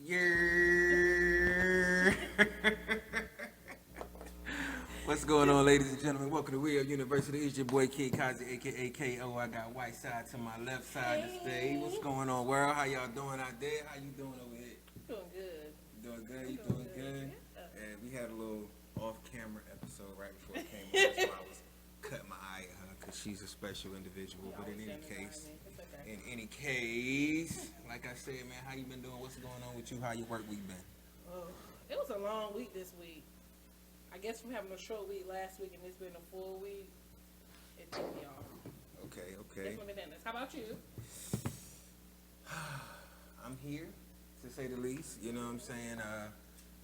Yeah. What's going on, ladies and gentlemen? Welcome to We Up University. It's your boy Kid Kozzie, aka KO. I got Whiteside to my left side today. What's going on, world? How y'all doing out there? How you doing over here? Doing good. You doing good? You doing good? Yeah. And we had a little off-camera episode right before it came on. That's why I was cutting my eye at her because she's a special individual. But in any case, like I said, man, how you been doing? What's going on with you? How your work week been? Oh, it was a long week this week. I guess from having a short week last week and it's been a full week, it took me off. Okay. Definitely been this. How about you? I'm here, to say the least. You know what I'm saying?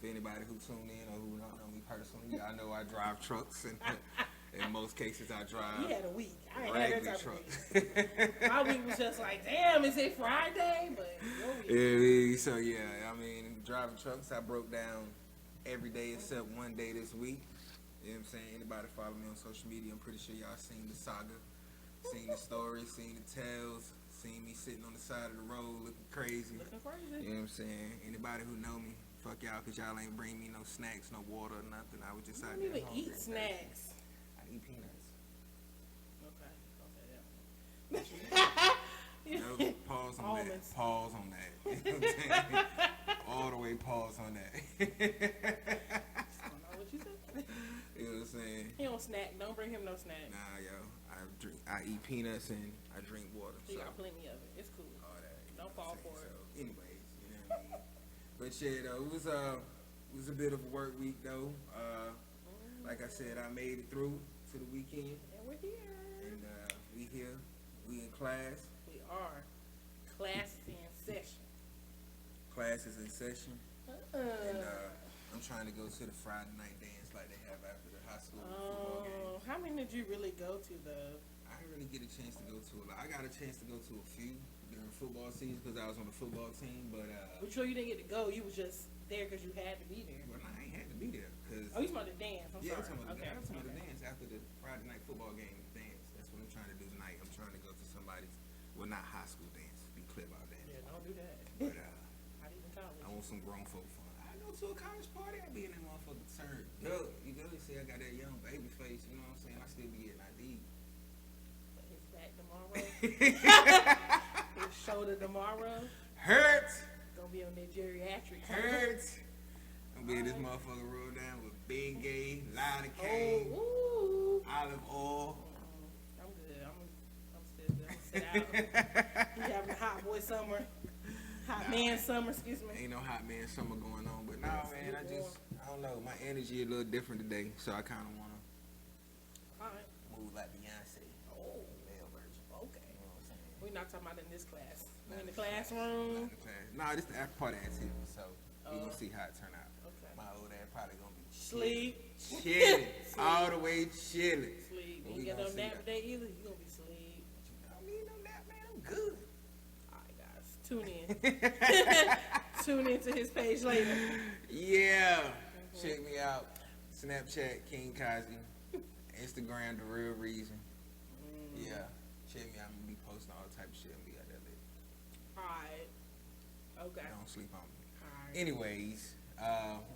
For anybody who tuned in or who don't know me personally, I know I drive trucks, and in most cases I drive You had a week. I ain't regular had that trucks. My week was just like, damn, is it Friday? But your week. Yeah, so yeah, I mean, driving trucks, I broke down every day except one day this week. You know what I'm saying? Anybody follow me on social media, I'm pretty sure y'all seen the saga, seen the story, seen the tales, seen me sitting on the side of the road looking crazy. Looking crazy. You know what I'm saying? Anybody who know me, fuck y'all, because y'all ain't bring me no snacks, no water, or nothing. I was just You out don't there even hungry eat and snacks. thirsty. I eat peanuts. Okay. You know, pause on Almonds. that. Pause on that. You know what I'm saying? All the way pause on that. I don't know what you said. You know what I'm saying? He don't snack. Don't bring him no snack. Nah, yo, I eat peanuts and I drink water. He So got plenty of it. It's cool. all that. You Don't know what fall I'm for saying? it. So, anyways, you know what I mean. But yeah, though, it was a bit of a work week though. Like I said, I made it through to the weekend, And we're here. and we here, we in class. We are. Class is in session. Class is in session, and Uh-uh. I'm trying to go to the Friday night dance like they have after the high school football game. How many did you really go to though? I didn't really get a chance to go to a lot. I got a chance to go to a few during football season because I was on the football team, but But sure you didn't get to go. You was just there because you had to be there. well, I ain't had to be there because Oh, you talking about the dance? I'm yeah, I'm sorry. talking about the, Okay. I'm talking about the dance after the Friday night football game dance. That's what I'm trying to do tonight. I'm trying to go to somebody's, well, not high school dance. Be clear about that. Yeah, don't do that. But Not even college. I want some grown folk fun. I go to a college party, I be in that motherfucker turn. Yo, you know, they say I got that young baby face. You know what I'm saying? I still be getting ID. But his back tomorrow. His shoulder tomorrow. Hurts. Gonna be on that geriatric. Hurts. I'm gonna be in this motherfucker roll down with Big Gay, Lighter Oh, Cane, ooh. olive oil. I'm good. I'm still good. I'm sit out. You having a hot boy summer. Hot man summer, excuse me. Ain't no hot man summer going on, but nah, man, I don't know. My energy a little different today, so I kind of wanna Alright. move like Beyonce. Oh, Male version. okay. You know what I'm saying? We're not talking about in this class. We're in the Not classroom. in the class. Nah, this the after party activity, so we Oh. gonna see how it turn out. Okay. My old ass probably gonna be Sleep. chilling, Sleep. all the way chilling. Sleep. But You we ain't get no gonna see nap that. today either. You gonna be asleep. I don't need no nap, man. I'm good. Alright, guys. Tune in. Tune into his page later. Yeah. Check me out. Snapchat, King Kozzie. Instagram, The Real Reason. Yeah. Check me out. I'm gonna be posting all type of shit. I'm gonna be out there lit. Alright. Okay. Don't sleep on me. Alright. Anyways,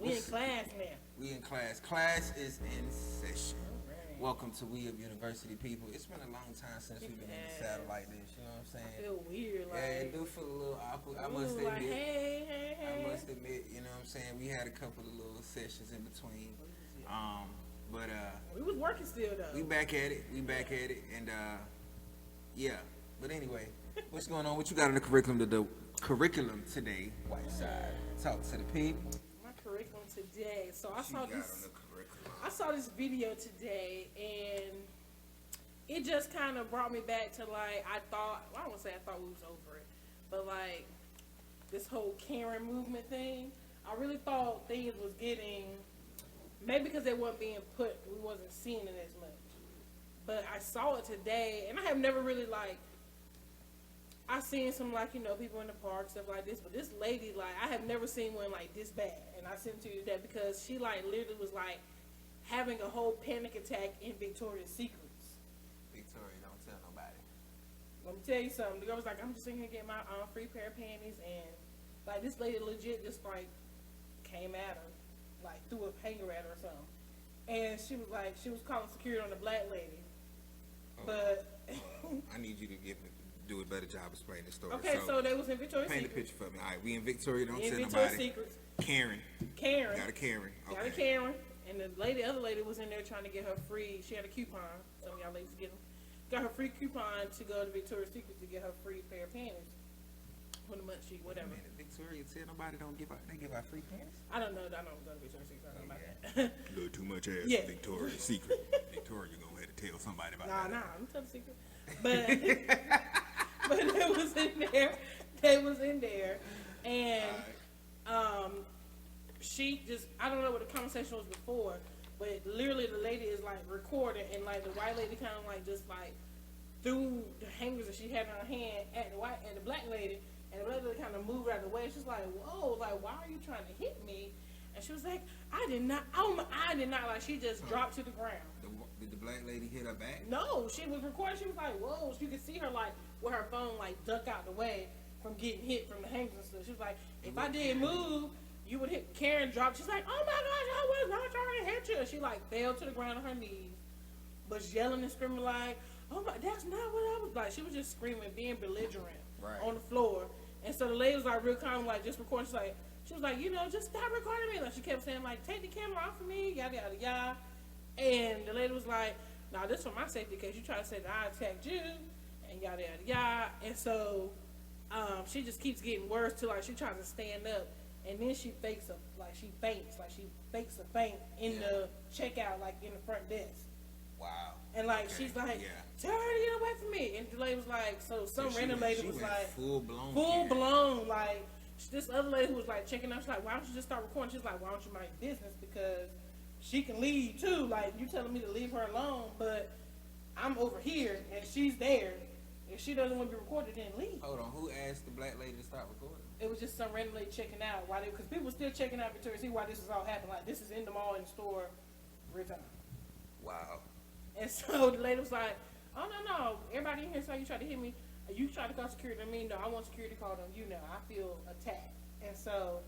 We in class now. we in class. Class is in session. Alright. Welcome to We Up University, people. It's been a long time since we've been in the saddle like this. You know what I'm I saying? feel weird, like. Yeah, it do feel a little awkward. I must ooh, like, admit. hey. I must admit, you know what I'm saying? We had a couple of little sessions in between. But We was working still though. we back at it. We back at it. And yeah. But anyway, what's going on? What you got in the curriculum today, Whiteside? Talk to the people. My curriculum today. So I What you saw got this. on the curriculum? I saw this video today, and it just kind of brought me back to like I thought. Well, I don't want to say I thought we was over it, but like this whole Karen movement thing. I really thought things was getting maybe because they weren't being put. We wasn't seeing it as much. But I saw it today, and I have never really like. I seen some like people in the park stuff like this, but this lady like I have never seen one like this bad, and I sent it to you that because she like literally was like having a whole panic attack in Victoria's Secrets. Victoria, don't tell nobody. Let me tell you something. The girl was like, I'm just sitting here getting my free pair of panties, and like Like, this lady legit just, like, came at her. Like, threw a hanger at her or something. And she was like, she was calling security on the black lady. Oh. But... I need you to do a better job explaining the story. Okay, so they was in Victoria's Paint a Secret. picture for me. All right, we in Victoria. Don't In tell Victoria's nobody. Secrets. Karen. Got a Karen. Okay. Got a Karen. And the other lady was in there trying to get her free. She had a coupon. Some of y'all ladies get them. Got her free coupon to go to Victoria's Secret to get her free pair of panties. For the month sheet, whatever. Man, Victoria tell nobody they give out free pants. I don't know. I don't go to Victoria's Secret. I don't know about that. A little too much ass. Yeah. Victoria's Secret. Victoria, you gonna have to tell somebody about that. Nah, I'm telling the secret. But but it was in there. They was in there, and she just, I don't know what the conversation was before, but literally the lady is like recording, and like the white lady kind of like just like threw the hangers that she had in her hand at the black lady, and the black lady kind of moved out of the way. She's like, whoa, like, why are you trying to hit me? And she was like, I did not, like, she just dropped to the ground. Did the black lady hit her back? No, she was recording. She was like, whoa. You could see her, like, with her phone, like, duck out the way from getting hit from the hangers and stuff. She was like, if I didn't move, you would hit. Karen dropped. She's like, oh, my gosh, I was not trying to hit you. She, like, fell to the ground on her knees, was yelling and screaming like, oh, my, that's not what I was like. She was just screaming, being belligerent on the floor. And so the lady was, like, real calm, like, just recording. She was like, you know, just stop recording me. Like, she kept saying, like, take the camera off of me, yada, yada, yada. And the lady was like, nah, this for my safety because you try to say that I attacked you, and yada, yada, yada. And so she just keeps getting worse till, like, she tries to stand up. And then she faints, like, she fakes a faint in the checkout, like, in the front desk. Wow. And, like, she's like, tell her to get away from me. And the lady was like, so some random lady was like, full blown, like, this other lady who was like checking out, she's like, why don't you just start recording? She's like, why don't you mind business? Because she can leave too. Like, you telling me to leave her alone, but I'm over here and she's there. If she doesn't want to be recorded, then leave. Hold on, who asked the black lady to stop recording? It was just some random lady checking out because people were still checking out Victoria to see why this is all happening. Like, this is in the mall, in the store, real time. Wow. And so the lady was like, oh, no, everybody in here saw you try to hit me. You try to call security on me. No, I want security called on you now. I feel attacked. And so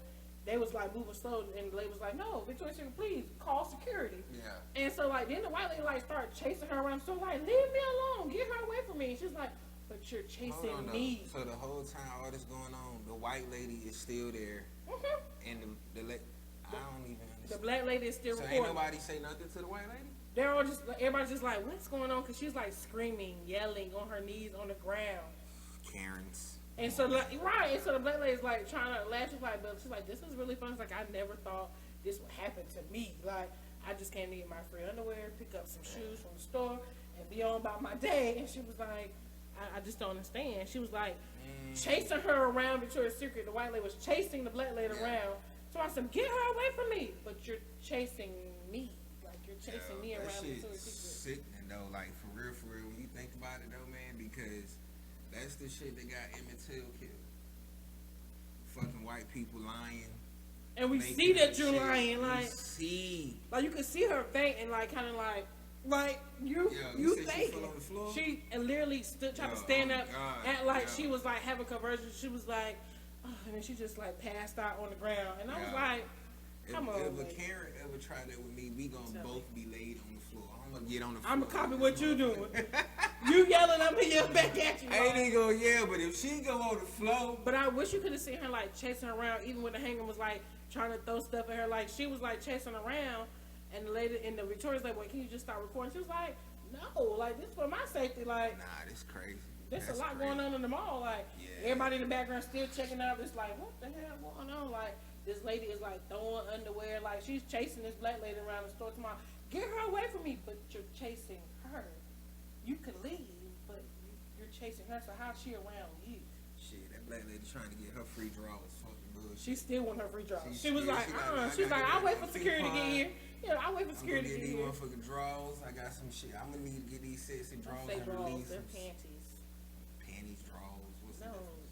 they was like moving slow, and the lady was like, no, Victoria's Secret, please call security. Yeah. And so like then the white lady like started chasing her around. So like, leave me alone, get her away from me. And she's like, but you're chasing me. So the whole time all this going on, the white lady is still there, and I don't even understand. The black lady is still recording. So ain't nobody say nothing to the white lady? They're all just, everybody's just like, what's going on? Because she's like screaming, yelling on her knees on the ground. Karens. And so, like, right, and so the black lady's like trying to laugh. She's like, this is really fun. It's like, I never thought this would happen to me. Like, I just came to get my free underwear, pick up some shoes from the store, and be on about my day. And she was like, I just don't understand. She was like, chasing her around Victoria's Secret. The white lady was chasing the black lady around. So I said, get her away from me. But you're chasing me. Chasing me around Victoria's Secret. Sickening though, like for real, when you think about it though, man, because that's the shit that got Emmett Till killed. Fucking white people lying. And we see that you're lying, like, like you could see her faint and like kind of like you think she literally tried to stand up, act like she was like having conversion. She was like, oh, and then she just like passed out on the ground, and I was like. If a Karen ever try that with me, we gonna both be laid on the floor. I'm gonna get on the floor. I'm gonna copy what you doing. You yelling, I'm gonna yell back at you. I ain't even gonna yell, but if she go on the floor. But I wish you could have seen her like chasing around, even when the hanger was like trying to throw stuff at her. Like she was like chasing around, and the lady in the Victoria's like, "Wait, can you just start recording?" She was like, "No, like this is for my safety." Like, nah, this crazy. There's a lot going on in the mall. Like everybody in the background still checking out. It's like, what the hell going on? Like. This lady is like throwing underwear, like she's chasing this black lady around the store tomorrow. Get her away from me, but you're chasing her. You could leave, but you're chasing her. So how's she around you? Shit, that black lady trying to get her free drawers. Fucking bullshit. She still want her free drawers. She was like, she's like, I'll wait for security to get here. Yeah, I'll wait for security to get here. I'm gonna get these motherfucking drawers. I got some shit. I'm gonna need to get these sexy drawers and release them. Panties. Panties, drawers. What's the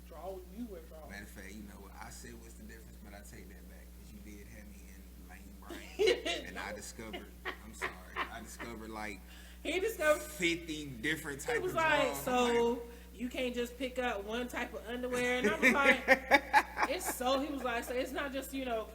drawers? You wear drawers. Matter of fact, you know what? I said what's the difference, but I take that back because you did have me in lame brain, and I discovered. I'm sorry. I discovered like. He discovered 50 different types of drawers. He was like, so you can't just pick up one type of underwear, and I was like, it's so No, he was like, so it's not just, y'all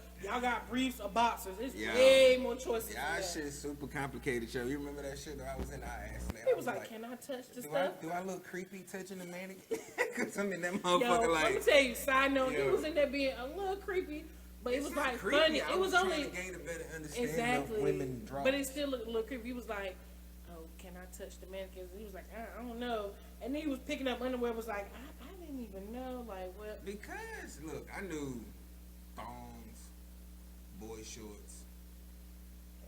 got briefs or boxers. It's Yeah. way more choices. Y'all than that. shit super complicated, yo. You remember that shit that I was in the ass? He was like, can I touch the stuff? Do I look creepy touching the mannequin? Because I'm in that Yo, motherfucker let me like. tell you, side note, he Yo. was in there being a little creepy, but it It's was not like creepy. funny. I It was trying only to gain a better understanding exactly, of women draws. but it still looked a little creepy. He was like, oh, can I touch the mannequins? He was like, I don't know. And then he was picking up underwear. Was like, I didn't even know. Like what? Because look, I knew thongs, boy shorts,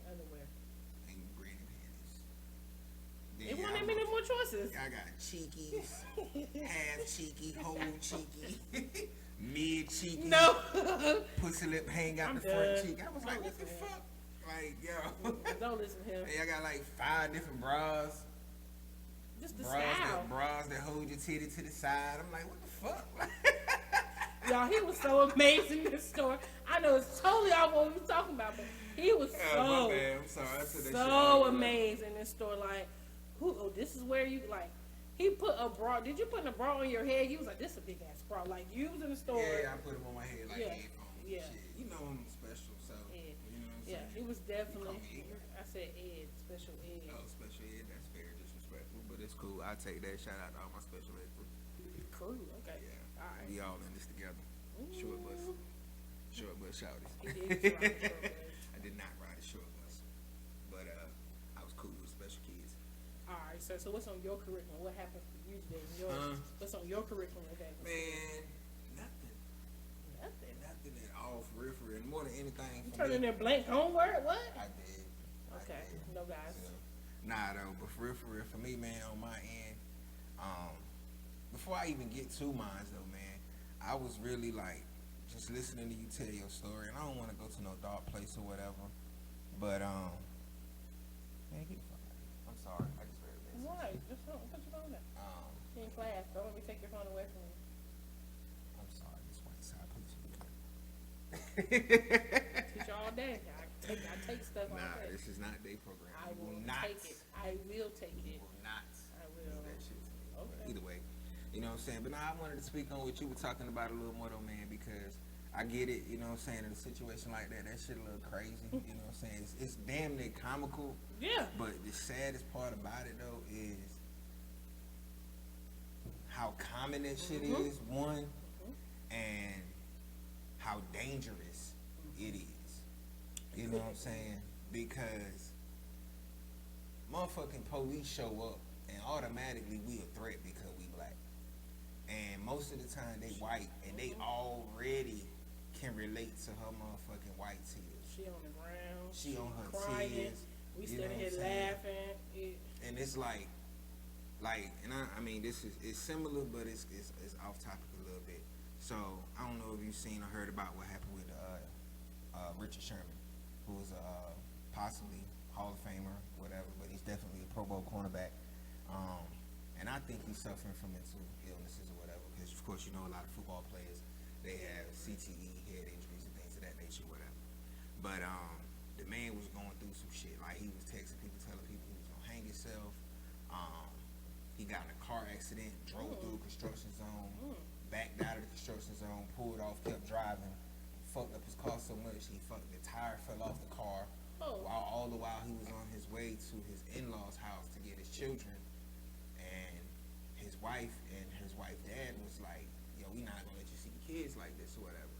Underwear. and granny panties. Then It y'all wasn't that many more choices. I got cheekies, half cheeky, whole cheeky, mid cheeky, No. pussy lip hang out I'm the front done. cheek. I was like, Don't what the listen to him. fuck? Like, yo. Don't listen to him. Hey, I got like 5 different bras. Just the Bras style. bras that hold your titty to the side. I'm like, what the fuck? Y'all, he was so amazing in this store. I know it's totally off what we was talking about, but he was my bad. I'm sorry. I took that shit so out. amazing in this store. Like, oh, this is where you, like, he put a bra. Did you put a bra on your head? He was like, this is a big ass bra. Like, you was in the store. Yeah, I put them on my head like Yeah. headphones. Yeah. Shit. You know I'm special, so. Ed. You know what I'm Yeah, saying? he was definitely. You call me ignorant? I said Ed, special Ed. Oh, special ed, that's very disrespectful, but it's cool. I take that. Shout out to all my special ed crew. Cool. Okay. Yeah. All right. We all in this together. Short bus. Short bus shouties. He did try to show us. I did not ride a short bus. But I was cool with special kids. All right, sir. So what's on your curriculum? What happened for you today? What's on your curriculum today? Man, nothing. Nothing. Nothing at all for real, for real. And more than anything You for turned in me. their blank homework? What? I did. Okay. I did. No guys. So, nah though, but for real, for me, man, on my end, before I even get to mine though, man, I was really like just listening to you tell your story, and I don't want to go to no dark place or whatever, but man, get the fuck out. I'm sorry, I just heard that. Why? Just put your phone down. You're in class. Don't let me take your phone away from you. I'm sorry, Miss Whiteside, please forgive me. Teach all day. I take stuff all Nah, day. this is not day program. I You will not. take it. I will take You it. will not. I do will. that shit to me. But Okay. either way, you know what I'm saying? But now I wanted to speak on what you were talking about a little more though, man, because I get it, you know what I'm saying, in a situation like that shit a little crazy, you know what I'm saying? It's damn near comical, Yeah. but the saddest part about it though is how common that shit is, one, and how dangerous it is. You know what I'm saying? Because motherfucking police show up and automatically we a threat because we black. And most of the time they white and they already can relate to her motherfucking white tears. She on the ground. She on her crying. tears. We You know standing here what I'm saying? laughing. Yeah. And it's like, and I mean, this is it's similar, but it's off topic a little bit. So I don't know if you've seen or heard about what happened with Richard Sherman, who was possibly Hall of Famer, whatever, but he's definitely a Pro Bowl cornerback. And I think he's suffering from mental illnesses or whatever, because of course you know a lot of football players, they have CTE, head injuries, and things of that nature, whatever. But the man was going through some shit. Like he was texting people, telling people he was gonna hang himself. He got in a car accident, drove through a construction zone, backed out of the construction zone, pulled off, kept driving, fucked up his car so much the tire fell off the car. While all the while he was on his way to his in-laws' house to get his children, and his wife and his wife's dad was like, "Yo, we not gonna let you see the kids like this or whatever."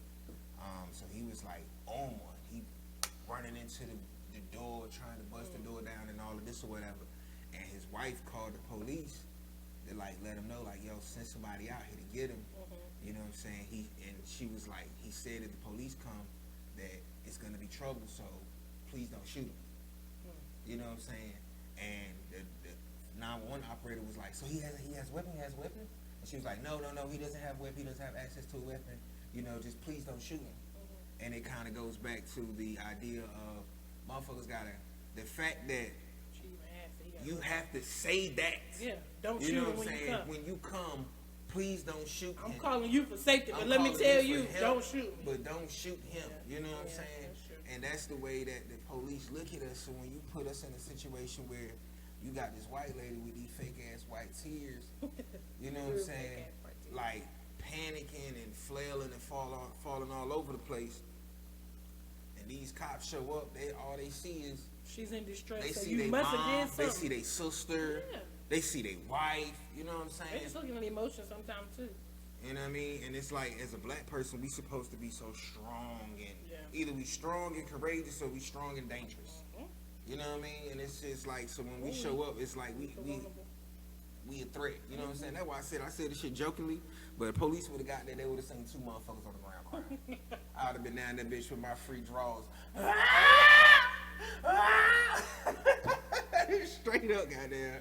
So he was like on one. He running into the door, trying to bust the door down and all of this or whatever. And his wife called the police to like let him know, like, yo, send somebody out here to get him. You know what I'm saying? She was like, he said if the police come that it's gonna be trouble, so please don't shoot him. You know what I'm saying? And the 911 operator was like, so he has a weapon? He has a weapon? And she was like, no, he doesn't have a weapon. He doesn't have access to a weapon. You know, just please don't shoot him. And it kind of goes back to the idea of motherfuckers the fact that you have to say that. Yeah, don't you shoot know him what I'm when saying? you come. When you come, please don't shoot I'm him. calling you for safety, but I'm let me calling tell for you, help, don't shoot me. But don't shoot him. Yeah. You know what I'm Yeah, saying? that's true. And that's the way that the police look at us. So when you put us in a situation where you got this white lady with these fake ass white tears, you know what I'm saying? Like panicking and flailing and falling all over the place. And these cops show up. All they see is she's in distress. they So see you their must have mom. did something. They see their sister. Yeah. They see their wife. You know what I'm saying? They just looking at the emotions sometimes too. You know what I mean? And it's like, as a black person, we supposed to be so strong and either we strong and courageous or we strong and dangerous. You know what I mean? And it's just like, so when we show up, it's like we a threat. You know what I'm saying? That's why I said this shit jokingly, but the police would have got there, they would have seen two motherfuckers on the ground crying. I would have been down that bitch with my free draws. Straight up, goddamn.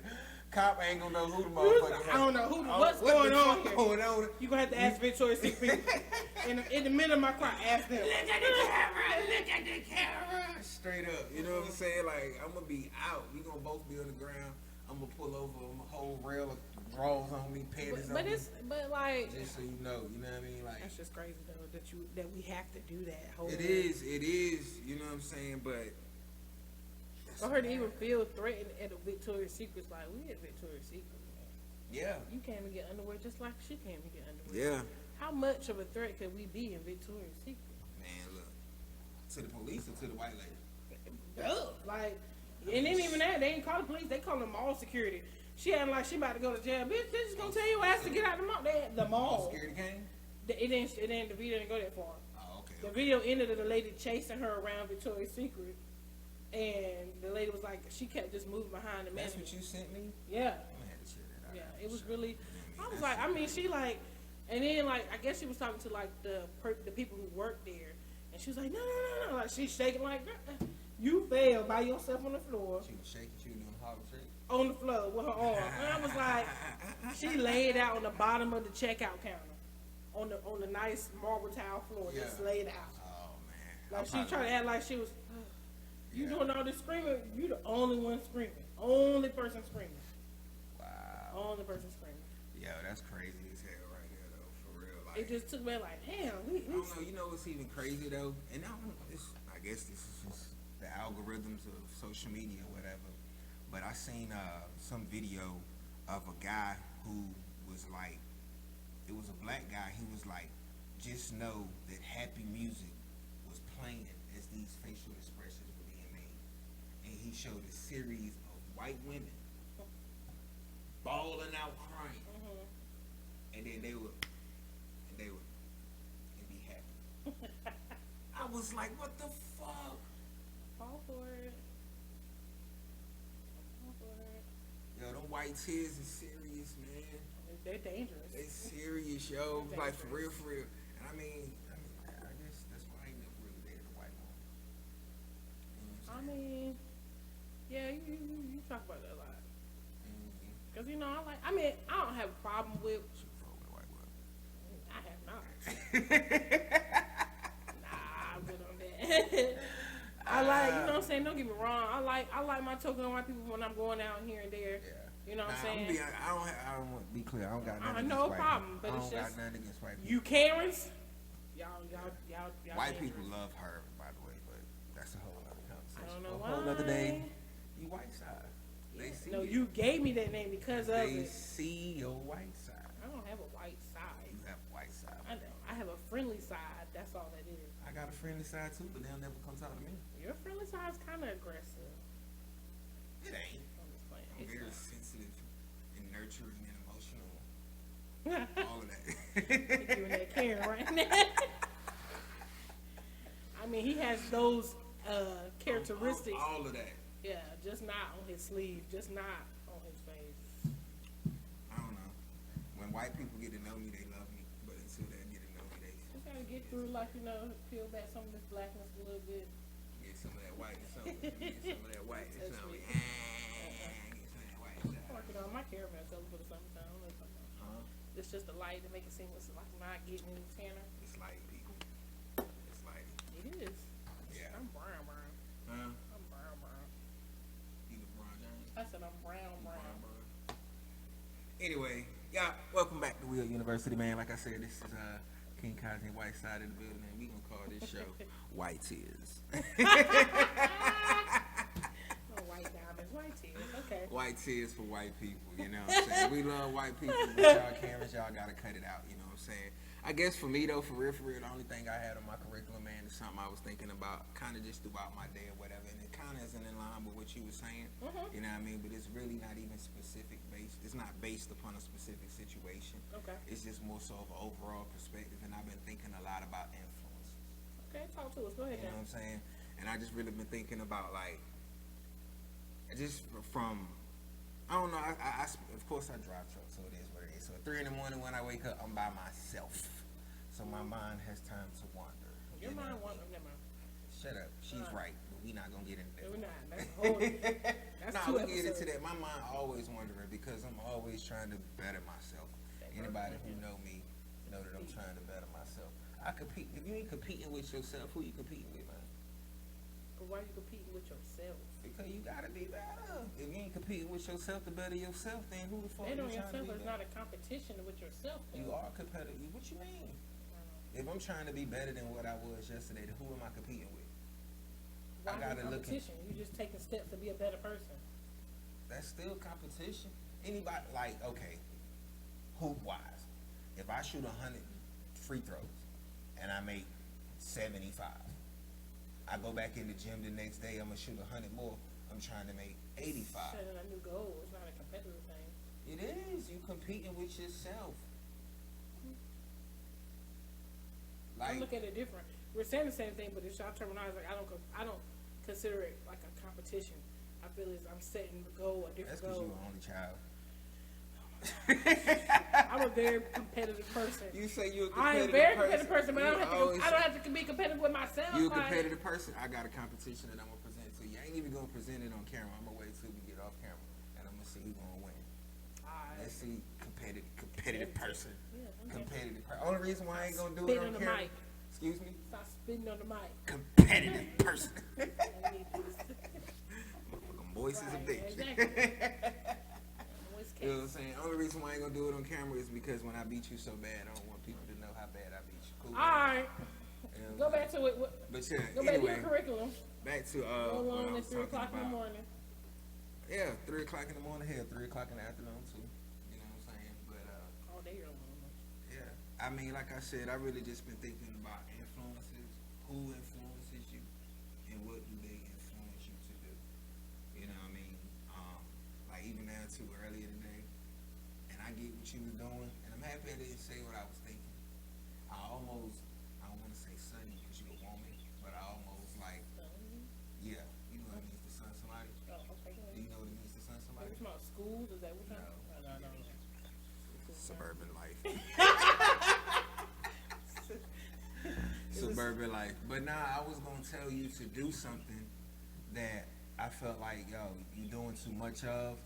Cop ain't gonna know who the motherfucker is. I don't know what's going on here. Going on? You gonna have to ask Victoria's Secret people. In the middle of my cry, ask them. Look at the camera, look at the camera. Straight up, you know what I'm saying? Like, I'm gonna be out. We gonna both be on the ground. I'm gonna pull over on the whole rail of drawers on me, panties on me. But like, just so you know what I mean? Like, that's just crazy though that we have to do that. It is, you know what I'm saying? But for her to even feel threatened at a Victoria's Secret's like, we at Victoria's Secret, man. Yeah. You can't even get underwear just like she can't even get underwear. Yeah. How much of a threat could we be in Victoria's Secret? Man, look. To the police or to the white lady? Duh. Like, and then even that, they ain't call the police, they call them mall security. She acting like she about to go to jail. Bitch, they just gonna tell your ass to get out the mall. The mall. Security came? It didn't, the video didn't go that far. Oh, okay. The video ended with the lady chasing her around Victoria's Secret. And the lady was like, she kept just moving behind the man. That's what you sent me? Yeah. I had to share that out. Yeah, it was really, I was like, I mean, she like, and then like, I guess she was talking to like the people who work there. And she was like, no. Like, she's shaking like, you fell by yourself on the floor. She was shaking, she was doing Harlem Shake? On the floor with her arm. And I was like, she laid out on the bottom of the checkout counter. On the nice marble tile floor, just laid out. Oh, man. Like, she tried to act like she was, you doing all this screaming, you the only one screaming. Only person screaming. Wow. Only person screaming. Yo, that's crazy as hell right there, though, for real. Like, It just took me like, damn. I don't know, you know what's even crazy, though? And I guess this is just the algorithms of social media or whatever. But I seen some video of a guy who was like, it was a black guy, he was like, just know that happy music was playing as these facial expressions were being made. And he showed a series of white women bawling out crying. And then they would be happy. I was like, what the fuck? Fall for it. Yo, them white tears is serious, man. They're dangerous. They serious, yo. They're Like, for real, dangerous. for real. And I mean, I guess that's why I ain't never really dated a white woman. You know what I I'm saying? mean, yeah, you talk about that a lot. Mhm. Cause you know, I don't have a problem with. She fuck with a white woman. I have not. Nah, I'm good on that. I like, you know what I'm saying? Don't get me wrong. I like my token white people when I'm going out here and there. Yeah. You know what I'm saying? I don't want to be clear. I don't got nothing no against white problem, people. but I it's don't just got nothing against white people. You Karens, y'all White dangerous. people love her, by the way, but that's a whole other conversation. I don't know a why. whole other day. You white side. They see No, it. you gave me that name because of They it. see your white side. I don't have a white side. You have white side. I know. I have a friendly side. That's all that is. I got a friendly side too, but they'll never come talk to me. Your friendly side's kind of aggressive. It ain't. I'm just playing. I'm It's very not. sensitive and nurturing and emotional. All of that. You and that Karen right now. I mean, he has those characteristics. All of that. Yeah, just not on his sleeve, just not on his face. I don't know. When white people get to know me, they love me. But until they get to know me, they Just gotta get through, like, you know, peel back some of this blackness a little bit. get some of that whiteness on me. Get some of that whiteness Touch on me. me. Get some of that whiteness on me. Working on my caravan color for the summertime. I don't know what you're talking about. Huh? It's just a light to make it seem it's like not getting any tanner. It's light, people. It's light. It is. Yeah. I'm brown. Huh? I'm brown. You LeBron James? I said I'm brown. Anyway, y'all, welcome back to Wheel University, man. Like I said, this is King Kozzie Whiteside in the building, and we gonna call this show White Tears. Oh, white diamonds, white tears. Okay. White tears for white people, you know what I'm saying? We love white people, but y'all Karens, y'all gotta cut it out, you know what I'm saying? I guess for me though, for real, the only thing I had on my curriculum, man, is something I was thinking about kind of just throughout my day or whatever, and it kind of isn't in line with what you were saying, you know what I mean? But it's really not even specific based, it's not based upon a specific situation. Okay. It's just more so of an overall perspective, and I've been thinking a lot about influences. Okay, talk to us. Go ahead, You know now. what I'm saying? And I just really been thinking about like, just from, I don't know. Of course I drive truck, so it is what it is. So at 3 in the morning when I wake up, I'm by myself, so my mind has time to wander. Your you mind know? wants never mind. Shut up. She's right, but we not gonna get into that. We're not. That's a whole. That's Nah, two we get into episodes. that. My mind always wondering because I'm always trying to better myself. Anybody who know me know that I'm trying to better myself. I compete. If you ain't competing with yourself, who you competing with, man? But why are you competing with yourself? Because you gotta be better. If you ain't competing with yourself to better yourself, then who the fuck And you on trying to yourself be is better? not a competition with yourself. Though. You are competitive. What you mean? If I'm trying to be better than what I was yesterday, then who am I competing with? Why I gotta look. competition? You just taking steps to be a better person. That's still competition. Anybody like okay, hoop wise, if I shoot 100 free throws and I make 75, I go back in the gym the next day. I'm gonna shoot 100 more. I'm trying to make 85. Setting a new goal. It's not a competitive thing. It is. You competing with yourself. I Like look at it different. We're saying the same thing, but it's y'all terminology. Like I don't consider it like a competition. I feel as I'm setting the goal, a different that's because goal. you're an only child. I'm a very competitive person. You say you're a I am competitive a very person. competitive person, but You always I don't have to be competitive with myself. You a like- competitive person. I got a competition that I'm gonna present to you. I ain't even gonna present it on camera. I'm gonna wait till we get off camera, and I'm gonna see who's gonna win. Alright. Let's see, competitive person. Yeah, okay. Competitive person. Only reason why I ain't gonna do Spit it on on the camera. mic. Excuse me. Stop spitting on the mic. Competitive person. I need this. Motherfucking voice is a Right, bitch. exactly. Voice You know what I'm case. saying? Only reason why I ain't gonna do it on camera is because when I beat you so bad, I don't want people to know how bad I beat you. Cool. Alright. You know Go what I'm back to it. But yeah, Go back to anyway, your curriculum. back to Go what I along was at 3 o'clock talking in the about. morning. Yeah, 3 o'clock in the morning. Hell, 3 o'clock in the afternoon too. You know what I'm saying? But All day long. yeah, I mean, like I said, I really just been thinking about influences. Who influences you, and what do they influence you to do? You know what I mean? Like even down to earlier today, and I get what you was doing, and I'm happy I didn't say what I was thinking. I don't want to say sunny because you're a woman, but I almost like, yeah, you know what it means to sun somebody. Oh, okay. Do you know what it means to sun somebody? It's about schools. Is that what you're No. No. Suburban life. Suburban life. But nah, I was gonna tell you to do something that I felt like, yo, you doing too much of.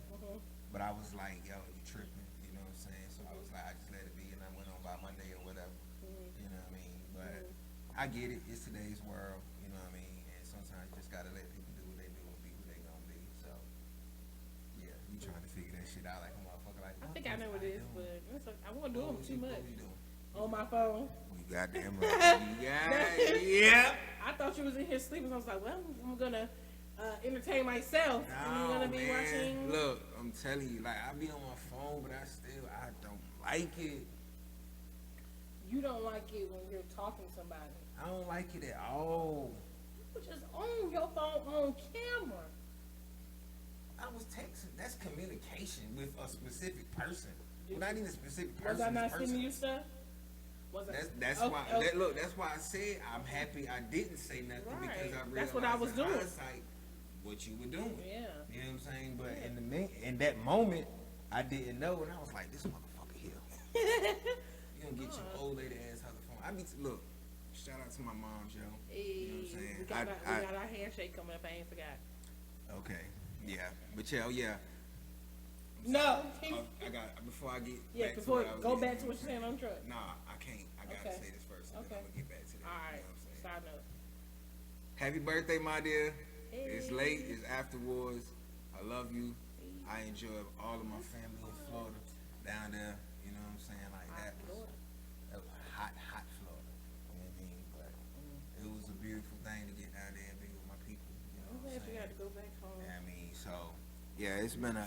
But I was like, yo, you tripping. You know what I'm saying? So I was like, I just let it be, and I went on by Monday or whatever. You know what I mean? But I get it. It's today's world. You know what I mean? And sometimes you just gotta let people do what they do and be who they gonna be. So yeah, you trying to figure that shit out like a motherfucker. Like, I think I know what it is, but it's like, I won't do them too much. What you doing? On my phone. You goddamn right. Yeah. I thought you was in here sleeping. I was like, well, I'm gonna entertain myself. And I'm gonna be watching. Look, I'm telling you, like I be on my phone, but I don't like it. You don't like it when you're talking to somebody. I don't like it at all. You just on your phone on camera. I was texting. That's communication with a specific person. Did Well, not even a specific Was person. I not person. sending you stuff? Was I? That's Okay, why. okay. Look, that's why I said I'm happy I didn't say nothing Right. because I realized That's what I was in doing. hindsight what you were doing. Yeah. You know what I'm saying? But in that moment, I didn't know, and I was like, this motherfucker here. You don't get your old lady ass out the phone. Look. Shout out to my mom, Joe. Hey, You know what I'm saying? we got our handshake coming up. I ain't forgot. Okay. Yeah. But yeah. No. I got before I get Yeah, back to before what I was go getting back to what you're saying on the truck. Nah, I can't. I gotta Okay. say this first, and then Okay. I'm gonna get back to that. All right. You know what I'm saying? Side note. Happy birthday, my dear. Hey. It's late. It's afterwards. I love you. I enjoy all of my family in Florida down there. You know what I'm saying? Like that was hot Florida. You know what I mean? But it was a beautiful thing to get down there and be with my people. You know I'm what I'm glad you saying? got to go back home. I mean, so Yeah, it's been a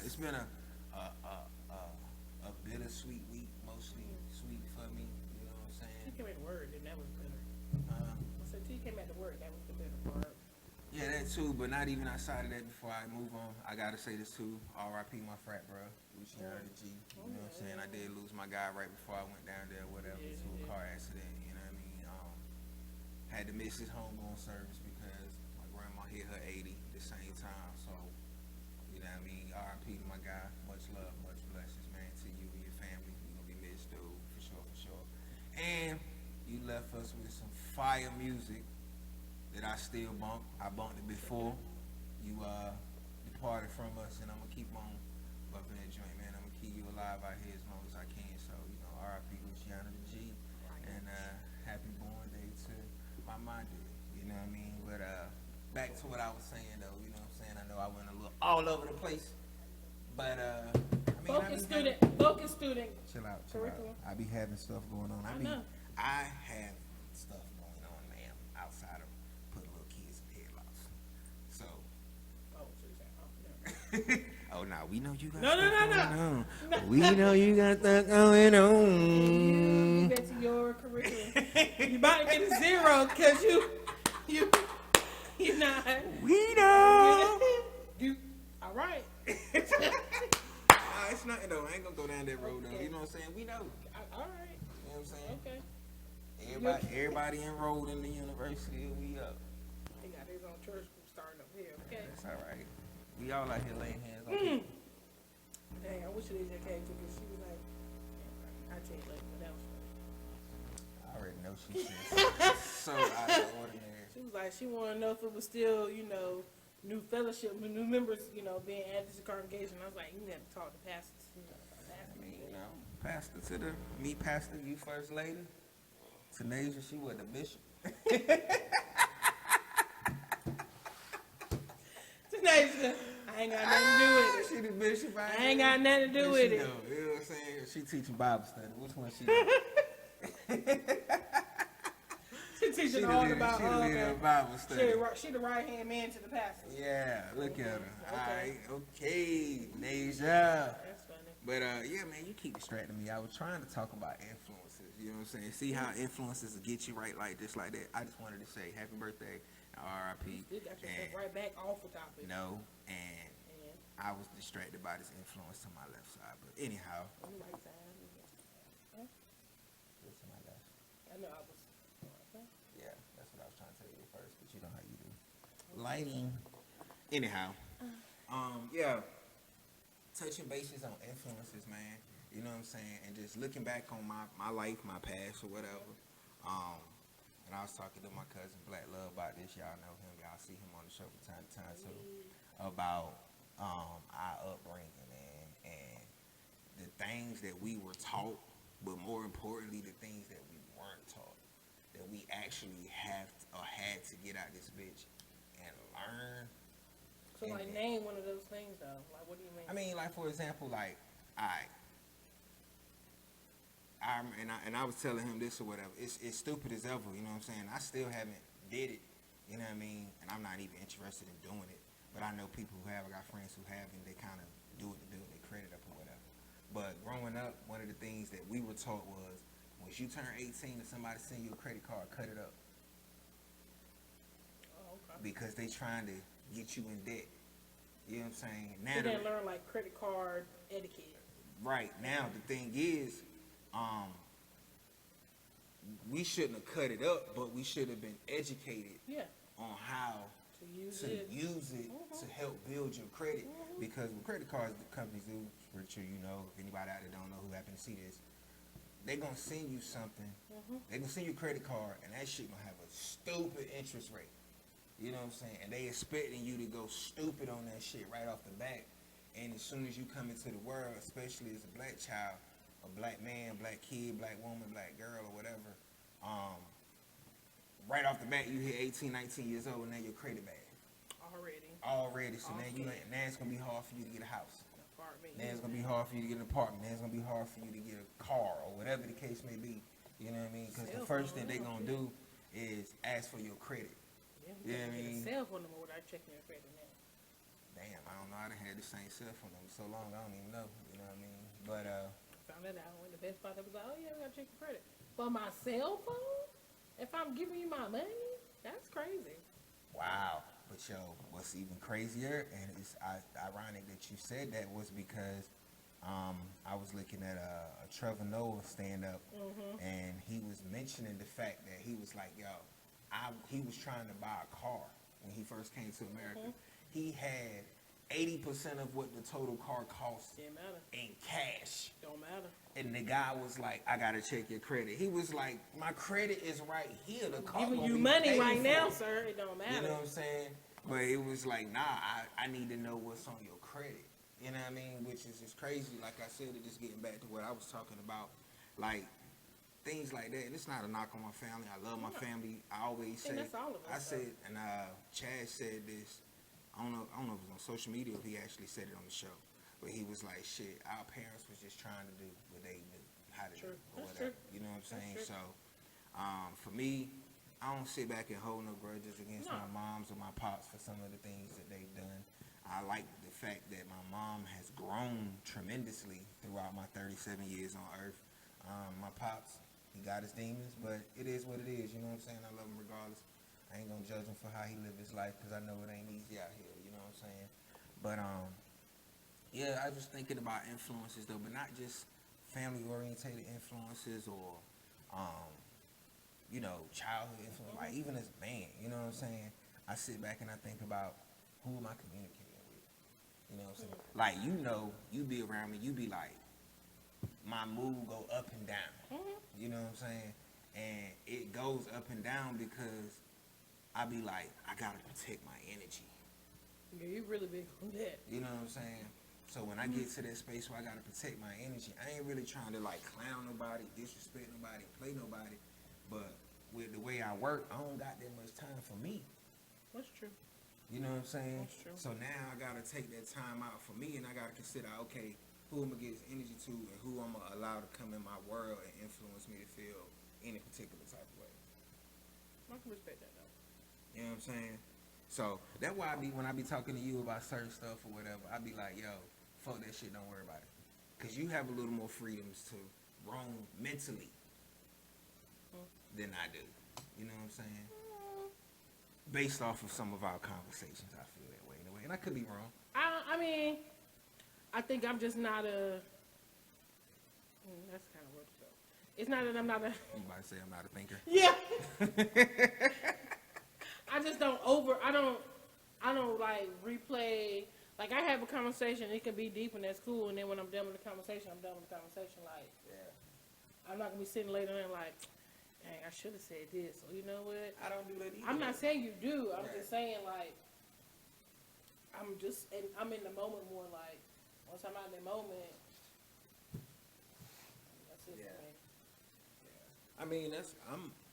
bittersweet week, mostly sweet for me. You know what I'm saying? He came at the word, and that was bitter. Uh, I said, till you came at the word, that was the bitter part. yeah, that too. But not even outside of that. Before I move on, I gotta say this too. R.I.P. my frat bro, Luciano the G. You know what I'm saying? I did lose my guy right before I went down there, whatever, to a car accident. You know what I mean? Had to miss his homegoing service because my grandma hit her 80 at the same time. So, you know what I mean? R.I.P. to my guy. Much love, much blessings, man, to you and your family. You're gonna be missed, dude, for sure, for sure. And you left us with some fire music that I still bump. I bumped it before. You departed from us, and I'm gonna keep on bumping that joint, man. I'm gonna keep you alive out here as long as I can. So, you know, R.I.P. Luciano the G, and happy born day to my dude. You know what I mean? But back to what I was saying, though. You know what I'm saying? I know I went a little all over the place, but I mean, Focus student. Chill out. Curriculum. I be having stuff going on. I know. I have stuff going on, ma'am, outside of putting little kids in headlocks. So. Oh, so you're saying, no. Oh, nah, we know you got No. going on. We know you got stuff going on. You back to your curriculum. You about to get a 0 because you're not. We know. You all right? Nah, it's nothing though. I ain't gonna go down that road though. You know what I'm saying? We know. All right. You know what I'm saying? Okay. Everybody enrolled in the university. We up. He got his own church group starting up here. Okay. That's all right. We all out here laying hands on people. Dang, I wish they just came to because she was like, yeah, I'll tell you later, but that was funny. I already know she said so out of the ordinary. She was like, she wanted to know if it was still, new fellowship, new members, being added to the congregation. I was like, you have to talk to pastors. I mean, pastor to the me, pastor, you first lady. Tanasia, she was the bishop. Tanasia, I ain't got nothing to do with it. She the bishop. I ain't got nothing to do with it. You know what I'm saying? She teaching Bible study. Which one she do? She teaching all about Bible study. She the right hand man to the pastor. Yeah, look at her. Okay. All right, okay, Nasia. That's funny. But yeah, man, you keep distracting me. I was trying to talk about influences. You know what I'm saying? See how influences get you right like this, like that. I just wanted to say happy birthday, R.I.P. You got yourself right back off the topic. No, and I was distracted by this influence to my left side. But anyhow, On the right side. what's my left? I know I was. Okay. Yeah, that's what I was trying to tell you first, but you know how you do. Lighting. Anyhow, yeah. Touching bases on influences, man. You know what I'm saying? And just looking back on my life, my past, or whatever. And I was talking to my cousin Black Love about this. Y'all know him. Y'all see him on the show from time to time too. About our upbringing, man, and the things that we were taught, but more importantly, the things that we weren't taught. That we actually had to get out this bitch and learn. So, name one of those things, though. Like, what do you mean? I mean, like, for example, like, I was telling him this or whatever. It's stupid as ever, you know what I'm saying? I still haven't did it, you know what I mean? And I'm not even interested in doing it. But I know people who have. I got friends who have, and they kind of do it to build their credit up or whatever. But growing up, one of the things that we were taught was, once you turn 18 and somebody send you a credit card, cut it up. Oh, okay. Because they trying to get you in debt. You know what I'm saying? Now You didn't learn, like, credit card etiquette. Right. Now, the thing is, we shouldn't have cut it up, but we should have been educated on how to use it to help build your credit. Because with credit cards, the companies do, pretty sure you know, if anybody out there don't know who happen to see this, they're going to send you something. They're going to send you a credit card, and that shit going to have a stupid interest rate. You know what I'm saying? And they expecting you to go stupid on that shit right off the bat. And as soon as you come into the world, especially as a black child, a black man, black kid, black woman, black girl, or whatever, right off the bat, you hit 18, 19 years old, and now your credit bad. Already. So now it's going to be hard for you to get a house. Now it's going to be hard for you to get an apartment. Now it's going to be hard for you to get a car, or whatever the case may be. You know what I mean? Because the first thing they're going to do is ask for your credit. Yeah, You know what I mean? Cell phone number without checking your credit now. Damn, I don't know. I done had the same cell phone number so long, I don't even know. You know what I mean? But Found that out when the best part, that was like, oh yeah, we gotta check your credit. For my cell phone, if I'm giving you my money, that's crazy. wow. But yo, what's even crazier, and it's ironic that you said that, was because I was looking at a Trevor Noah stand up, and he was mentioning the fact that he was like, yo, he was trying to buy a car when he first came to America. He had 80% of what the total car cost Didn't matter. in cash. Don't matter. And the guy was like, I gotta check your credit. He was like, my credit is right here. The car Giving gonna you be money paid right for. now, sir. It don't matter. You know what I'm saying? But it was like, nah, I need to know what's on your credit. You know what I mean? Which is just crazy. Like I said, it just getting back to what I was talking about. Like, things like that. And it's not a knock on my family. I love my family. I always say, And that's all of us, I said, and Chad said this, I don't know if it was on social media or if he actually said it on the show. But he was like, shit, our parents was just trying to do what they knew how to do or That's whatever. true. You know what I'm saying? That's true. So, for me, I don't sit back and hold no grudges against No. my moms or my pops for some of the things that they've done. I like the fact that my mom has grown tremendously throughout my 37 years on earth. My pops, he got his demons, but it is what it is. You know what I'm saying? I love him regardless. I ain't gonna judge him for how he lived his life because I know it ain't easy out here. You know what I'm saying? But yeah, I was thinking about influences though, but not just family-orientated influences or you know, childhood influence. Like even as a man, you know what I'm saying? I sit back and I think about who am I communicating with. You know what I'm saying? Like you be around me, you be like, my mood go up and down. You know what I'm saying? And it goes up and down because I be like, I gotta protect my energy. Yeah, you really big on that. You know what I'm saying? So when I get to that space where I gotta protect my energy, I ain't really trying to like clown nobody, disrespect nobody, play nobody. But with the way I work, I don't got that much time for me. That's true. You know what I'm saying? That's true. So now I gotta take that time out for me, and I gotta consider, okay, who I'm gonna give energy to, and who I'm gonna allow to come in my world and influence me to feel any particular type of way. I can respect that though. You know what I'm saying? So that's why when I be talking to you about certain stuff or whatever, I be like, yo, fuck that shit, don't worry about it. Cause you have a little more freedoms to roam mentally than I do. You know what I'm saying? Based off of some of our conversations, I feel that way anyway. And I could be wrong. I mean, I think I'm just not a. That's kind of rough though. It's not that I'm not a. You might say I'm not a thinker. Yeah. I just don't I don't like replay. Like I have a conversation, it can be deep and that's cool. And then when I'm done with the conversation, I'm done with the conversation. Like, Yeah. I'm not gonna be sitting later and like, dang, I should have said this. Or you know what? I don't do that either. I'm not saying you do. I'm Right. just saying like, I'm in the moment more. Like, once I'm out in the moment, that's it Yeah. for me. I mean,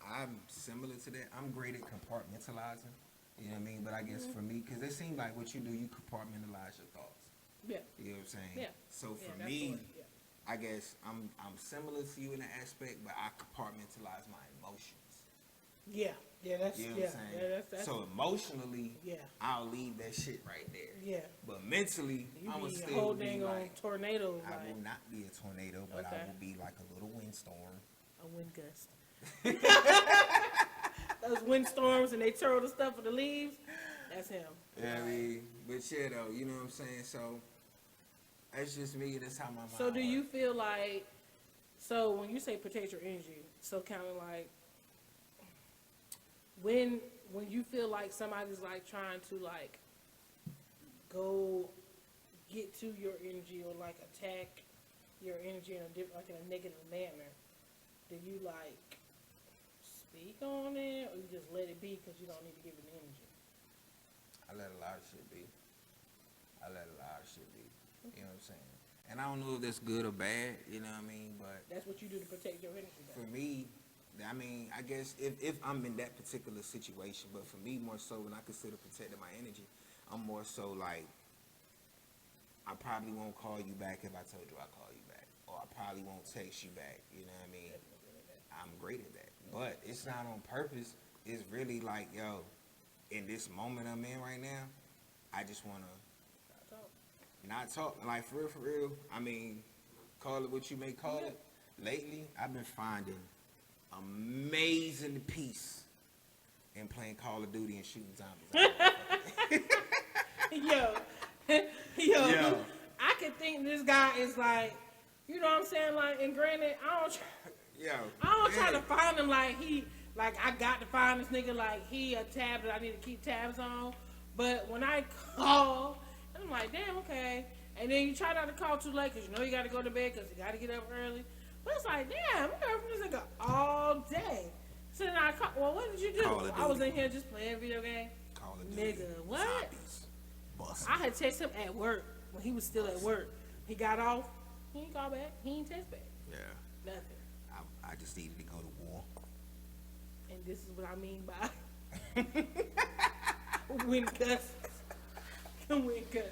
I'm similar to that. I'm great at compartmentalizing. You know what I mean? But I guess for me, because it seems like what you do, you compartmentalize your thoughts. Yeah. You know what I'm saying? Yeah. So Yeah, for that's me, what- yeah. I guess I'm similar to you in that aspect, but I compartmentalize my emotions. Yeah. Yeah. That's You know yeah. what I'm saying? Yeah. That's So emotionally, yeah. I'll leave that shit right there. Yeah. But mentally, You I'm be still whole be dang on like, tornadoes, I like will not be a tornado, but I Okay. will be like a little windstorm. a wind gust. Those windstorms and they twirl the stuff with the leaves. That's him. Yeah, I mean, but yeah, though, you know what I'm saying? So, that's just me, that's how my mind So do you works. feel like, so when you say protect your energy, so kind of like, when you feel like somebody's like trying to like go get to your energy or like attack your energy in a different, like in a negative manner, do you like speak on it or you just let it be because you don't need to give it energy? I let a lot of shit be. You know what I'm saying? And I don't know if that's good or bad, you know what I mean? But That's what you do to protect your energy. for Though. me, I mean, I guess if I'm in that particular situation, but for me more so when I consider protecting my energy, I'm more so like, I probably won't call you back if I told you I'll call you back. Or I probably won't text you back, you know what I mean? I'm great at that. But it's not on purpose. It's really like, yo, in this moment I'm in right now, I just want to not talking like for real. I mean, call it what you may call it. Lately, I've been finding amazing peace in playing Call of Duty and shooting zombies. Yo, Yo. I could think this guy is like, you know what I'm saying? Like, and granted, Yo, I don't try to find him like I got to find this nigga like he a tab that I need to keep tabs on. But when I call, I'm like, damn, okay. And then you try not to call too late because you know you got to go to bed because you got to get up early. But it's like, damn, I heard from this nigga all day. So then I call, well, what did you do? I was in here just playing video game. Call of Duty. Nigga, what? Zombies. Busting. I had texted him at work when he was still at work. He got off. He ain't call back. He ain't text back. Yeah. Nothing. I just needed to go to war. And this is what I mean by win cuss. Win cuss.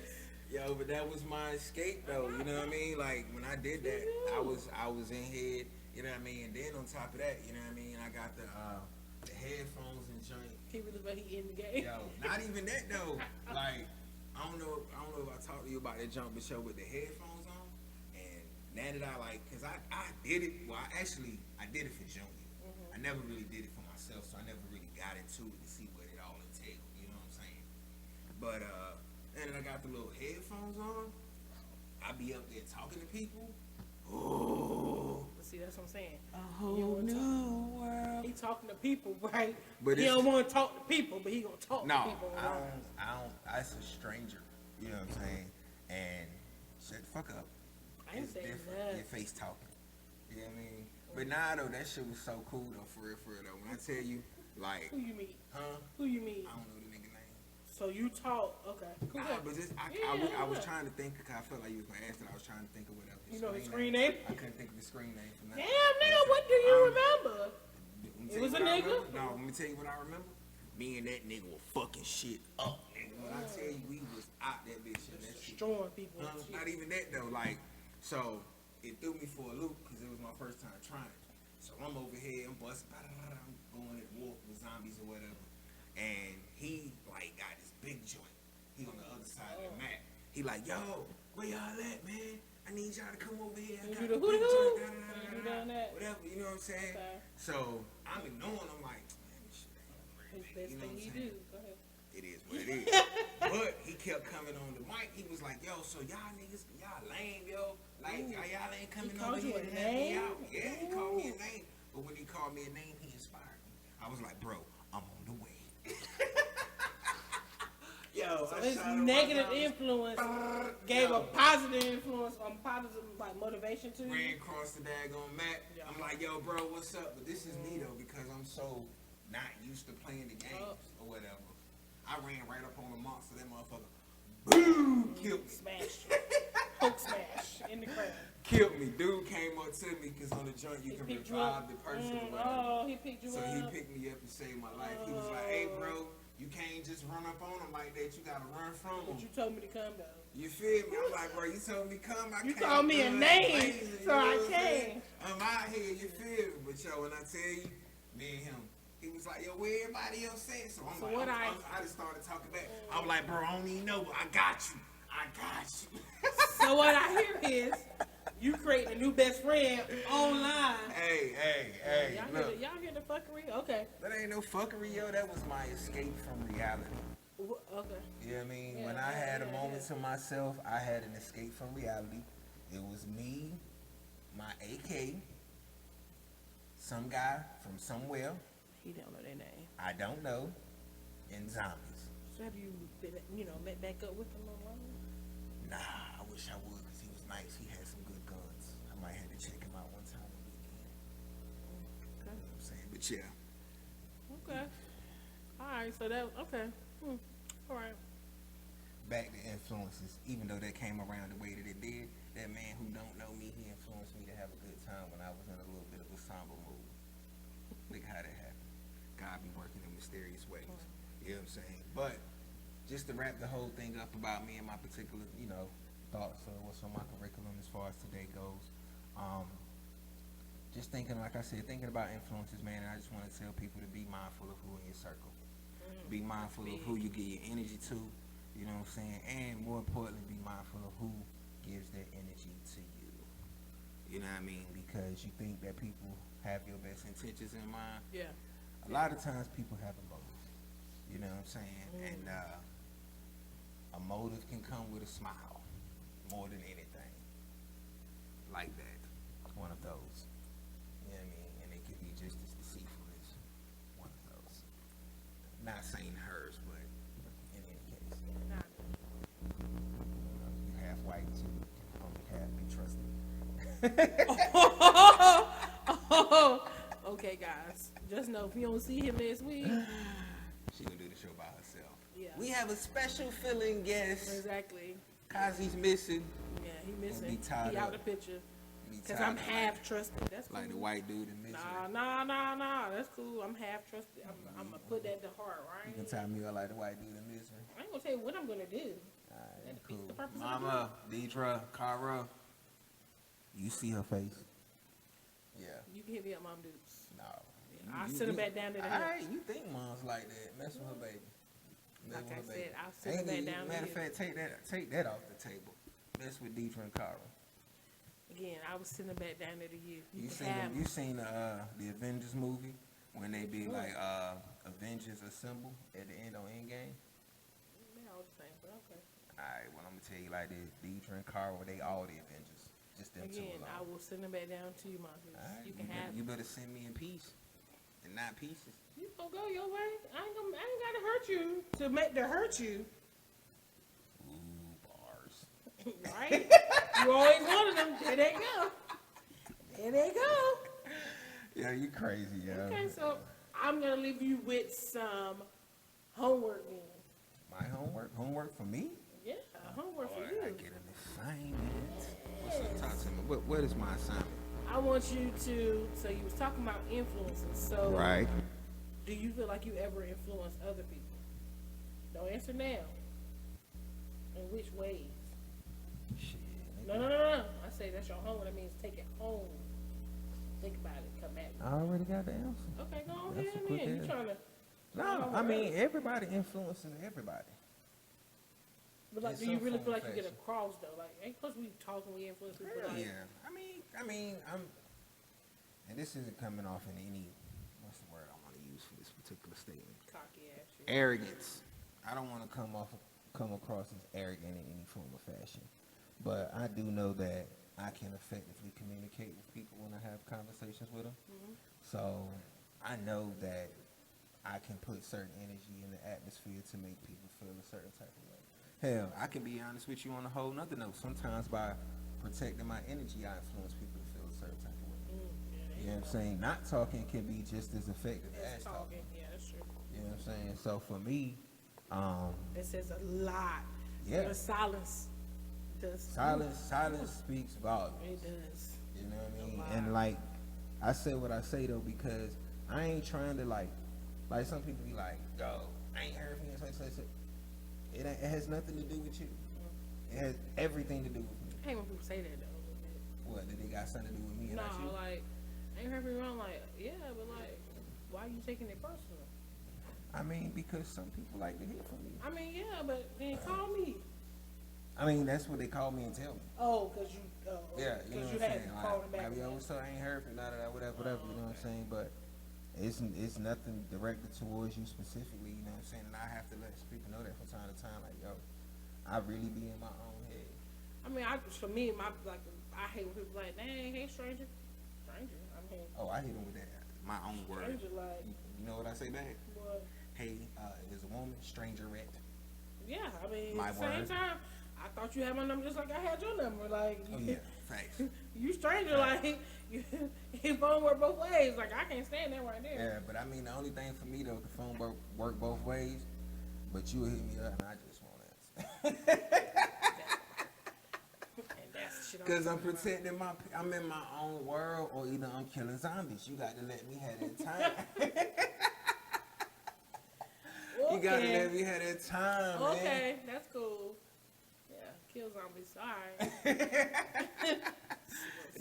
Yo, but that was my escape though. You know what I mean? Like when I did that, I was in head. You know what I mean? And then on top of that, you know what I mean? I got the headphones and joint. He really like he in the game. Yo, not even that though. Like I don't know if I talked to you about that jump show with the headphones on. And now that cause I did it. Well, I did it for Junior. Mm-hmm. I never really did it for myself, so I never really got into it to see what it all entailed. You know what I'm saying? But and then I got the little headphones on. I be up there talking to people. Oh. See, that's what I'm saying. A whole new world. He talking to people, right? But he don't want to talk to people, but he gonna talk to people. No, I don't. That's a stranger. You know what I'm saying? And shut the fuck up. I ain't it's saying different. that. Your face talking. You know what I mean? But nah, though, that shit was so cool though, for real though. When I tell you, like, who you meet? Huh? Who you meet? I don't know the nigga name. So you talk, okay. Cool. Nah, but just I was trying to think. Cause I felt like you was gonna ask it. I was trying to think of whatever. You know his screen name? I couldn't think of the screen name for nothing. Damn, nigga, what do you remember? It was a nigga? No, let me tell you what I remember. Me and that nigga were fucking shit up, nigga. When I tell you we was out that bitch and that shit. Destroying people. Not even that though. Like, so it threw me for a loop because it was my first time trying. So I'm over here, I'm busting, I'm going at war with zombies or whatever. And he like got this big joint. He on the other side of the map. He like, yo, where y'all at, man? I need y'all to come over here. I got the big joint, whatever, you know what I'm saying? Okay. So I'm ignoring. I'm like, man, this shit ain't His right. best You know thing what he I'm saying? do. Go ahead. It is what it is. But he kept coming on the mic. He was like, yo, so y'all niggas, y'all lame, yo. Like, y'all ain't coming over here to help me out. Yeah, he called me a name. But when he called me a name, he inspired me. I was like, bro, I'm on the way. Yo, so his negative influence gave a positive influence on positive like motivation to you. Ran across the daggone map. Yeah. I'm like, yo, bro, what's up? But this is me though, because I'm so not used to playing the games or whatever. I ran right up on the monster. That motherfucker, boom, killed me. Smashed. Hulk smash in the crowd. Killed me. Dude came up to me because on the joint you can revive the person or whatever. Oh, he picked you So up. he picked me up and saved my life. He was like, hey, bro, you can't just run up on him like that. You got to run from him. But you told me to come though. You feel me? I'm like, bro, you told me come. You called me a name, so I came. I'm out here, you feel me? But yo, when I tell you, me and him, he was like, yo, where everybody else at? So I'm like, I just started talking back. I was like, bro, I don't even know, but I got you. I got you. So what I hear is you create a new best friend online. Hey, Y'all hear the fuckery? Okay. That ain't no fuckery, yo. That was my escape from reality. Okay. You know what I mean? Yeah, when I had a moment to myself, I had an escape from reality. It was me, my AK, some guy from somewhere. He don't know their name. I don't know, and zombies. So have you been, met back up with him online? Nah, I wish I would, because he was nice. He had some good guns. I might have to check him out one time a weekend. Okay. You know what I'm saying? But yeah. Okay. All right. So that okay. All right. Back to influences. Even though that came around the way that it did, that man who don't know me, he influenced me to have a good time when I was in a little bit of a somber mood. Look how that happened. God be working in mysterious ways. You know what I'm saying? But just to wrap the whole thing up about me and my particular, thoughts of what's on my curriculum as far as today goes. Just thinking, like I said, thinking about influences, man, and I just want to tell people to be mindful of who in your circle. Be mindful of who you give your energy to. You know what I'm saying? And more importantly, be mindful of who gives their energy to you. You know what I mean? Because you think that people have your best intentions in mind. Yeah. A lot of times people have a motive. You know what I'm saying? And a motive can come with a smile more than anything. Like that. One of those. You know what I mean? And it can be just as deceitful as one of those. Not saying hers, but in any case. Nah. You half white too. Only half be trusted. Okay, guys. Just know if you don't see him next week, She gonna do the show by herself. yeah. We have a special filling guest. Exactly. Kozzie's missing. Yeah, he Be missing. tied He out up. the picture. Be Because tied I'm up half trusted. That's cool. like the white dude in Misery. Nah. That's cool. I'm half trusted. I'm going to put that to heart, right? You can tie me up like the white dude in Misery. I ain't going to tell you what I'm going to do. Alright, That cool. defeats the purpose of the Mama, Deidre, Cara. You see her face? Yeah. You can hit me up, Mom Dukes. No. I'll sit her back down to the hill. Alright, you think mom's like that. Mess with her baby. Mess Like with I her said, baby. I'll sit her back down to Matter the of hill. fact, take that off the table. Mess with Deidre and Cara. Again, I was sitting back down there to you. You can have seen the Avengers movie when they be like Avengers Assemble at the end on Endgame? They're all the same, but okay. Alright, well I'm gonna tell you like this, Deidre and Cara, they all the Avengers. Just them two Again, I alone. will send them back down to you, Mom Dukes. Alright, You can have you better send me in peace and not pieces. You gonna go your way. I ain't gotta hurt you to make to hurt you. Ooh, bars. Right? You always wanted them. There they go. There they go. Yeah, you crazy, yo. Okay, so I'm gonna leave you with some homework then. My homework? Homework for me? Yeah, homework for Boy, you. I get an assignment. What's up? Talk to me. What is my assignment? I want you to. So you was talking about influences. So Right. do you feel like you ever influence other people? Don't answer now. In which ways? Shit. No. I say that's your homework. That means take it home. Think about it. Come back. I already got the answer. Okay, go on That's ahead a quick then. You answer. trying to. No, I mean everybody influences everybody. But like, In do you some really form feel or like you get fashion. across though? Like, ain't cause we talking, we influence people. Hell Like, yeah. I mean, and this isn't coming off in any, what's the word I want to use for this particular statement? cocky ass shit. Arrogance. I don't want to come across as arrogant in any form or fashion, but I do know that I can effectively communicate with people when I have conversations with them. Mhm. So I know that I can put certain energy in the atmosphere to make people feel a certain type of way. Hell, I can be honest with you on a whole nother note. Sometimes by protecting my energy, I influence people to feel a certain type of way. Yeah, there You know what I'm saying? Not talking can be just as effective It's as talking. talking. Yeah, that's true. You know what I'm saying? So for me, It says a lot. Yeah. The silence does. silence speaks volumes. It does. You know what I mean? lot. And like, I say what I say though because I ain't trying to like some people be like, yo, I ain't heard from you. It has nothing to do with you. It has everything to do with me. I hate when people say that though. A little bit. What? Did it got something to do with me and No, not you? like, I ain't heard me wrong. Like, yeah, but like, why are you taking it personal? I mean, because some people like to hear from me. I mean, yeah, but then call me. I mean, that's what they call me and tell me. Oh, cause you. Yeah, you know Because you what I'm had saying? to call them back. Like, yo, what's up? I ain't heard from you, whatever, you know what I'm saying? But it's nothing directed towards you specifically, you know what I'm saying? And I have to let people know that from time to time, like, yo, I really be in my own head. I mean, for me, I hate when people like, dang, hey, stranger. I mean, Oh, I hit him with that, my own word. stranger, like, You know what I say back? what? Hey, if it's a woman, strangerette. Yeah, I mean, My at the same word. time, I thought you had my number just like I had your number. Like, Oh yeah, facts. you stranger, like, your phone work both ways. Like, I can't stand that right there. Yeah, but I mean, the only thing for me though, the phone work both ways. But you will hit me up and I just won't answer. And that's the shit Cause I'm talking about. protecting I'm in my own world, or either I'm killing zombies. You got to let me have that time. You got to let me have that time, man. Okay, that's cool. Yeah, kill zombies. Alright.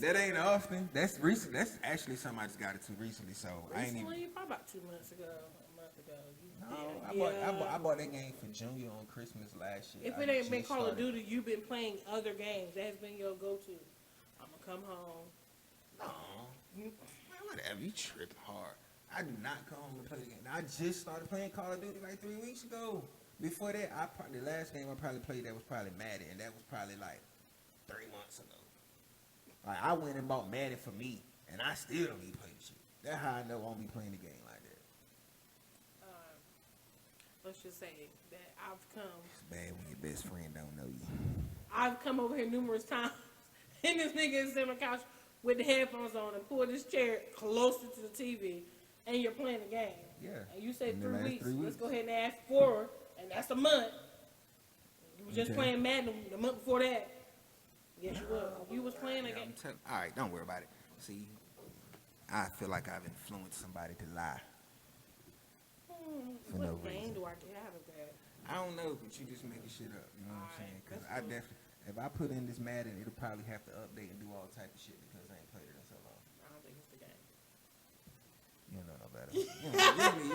That ain't often. That's recent. That's actually something I just got into recently. So I ain't even. Recently, probably about 2 months ago, a month ago. You No, I bought that game for Junior on Christmas last year. If it ain't been Call of Duty, you've been playing other games. That has been your go-to. I'm gonna come home. No, man, whatever. You tripping hard. I do not come home and play the game. I just started playing Call of Duty like 3 weeks ago. Before that, the last game I probably played that was probably Madden, and that was probably like 3 months ago. Like I went and bought Madden for me, and I still don't even play the shit. That's how I know I won't be playing the game like that. Let's just say that I've come. It's bad when your best friend don't know you. I've come over here numerous times, and this nigga is sitting on the couch with the headphones on and pulled this chair closer to the TV, and you're playing the game. Yeah. And you say In the 3 last weeks. 3 weeks. Let's go ahead and add 4, and that's a month. You were just playing Madden the month before that. Yes, you were. You was playing a game. All right, don't worry about it. See, I feel like I've influenced somebody to lie. For no What game reason. do I get out of that? I don't know, but you just making shit up. You know what I'm saying? Because that's I cool. definitely, if I put in this Madden, it'll probably have to update and do all type of shit because I ain't played it in so long. I don't think it's the game. You don't know no better. You